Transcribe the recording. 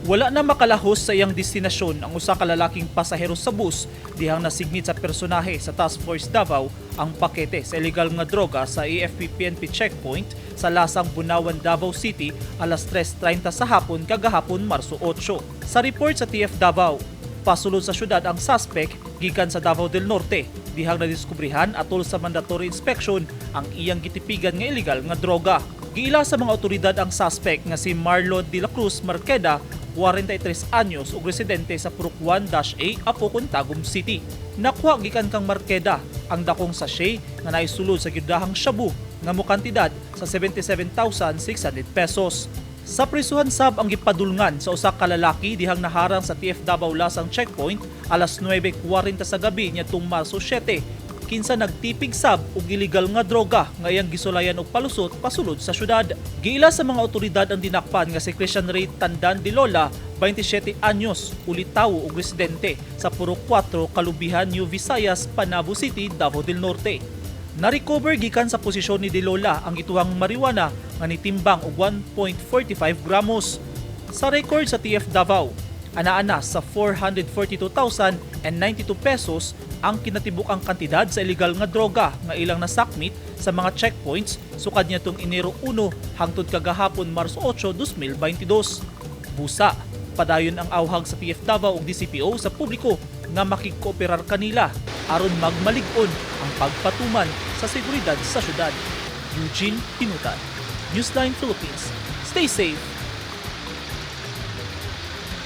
Wala na makalahos sa iyang destinasyon ang usa ka lalaking pasahero sa bus dihang nasignit sa personahe sa Task Force Davao ang pakete sa illegal nga droga sa AFP-PNP checkpoint sa Lasang Bunawan, Davao City alas 3:30 sa hapon kagahapon Marso 8. Sa report sa TF Davao, pasulod sa syudad ang suspect gikan sa Davao del Norte dihang nadiskubrihan atol sa mandatory inspection ang iyang gitipigan nga illegal nga droga. Giila sa mga otoridad ang suspect nga si Marlon de la Cruz Marqueda, 43 anyos ug residente sa Purok 1-A, Apocon, Tagum City. Nakuha gikan kang Marqueda ang dakong sachet nga naisulod sa gidahang shabu nga mo kantidad sa 77,600 pesos. Sa prisuhan sab ang gipadulngan sa usa ka lalaki dihang naharang sa TF Davao Lasang checkpoint alas 9:40 sa gabi niadtong Marso 7. Kinsa nagtipig sab og illegal nga droga nga iyang gisulayan og palusot pasulod sa syudad. Giila sa mga otoridad ang dinakpan nga si Christian Ray Tandan de Lola, 27 anyos, ulitawo ug residente sa Purok 4, Kalubihan, New Visayas, Panabo City, Davao del Norte. Na-recover gikan sa posisyon ni de Lola ang ituhang marijuana nga nitimbang og 1.45 gramos. Sa record sa TF Davao, ana-ana sa 442,092 pesos ang kinatibuk-ang kantidad sa illegal nga droga nga ilang nasakmit sa mga checkpoints sukad niadtong Enero 1 hangtod kagahapon Marso 8, 2022. Busa, padayon ang awhag sa TF Davao ug DCPO sa publiko nga makikooperar kanila aron magmalig-on ang pagpatuman sa seguridad sa syudad. Eugene Pinutan, Newsline Philippines. Stay safe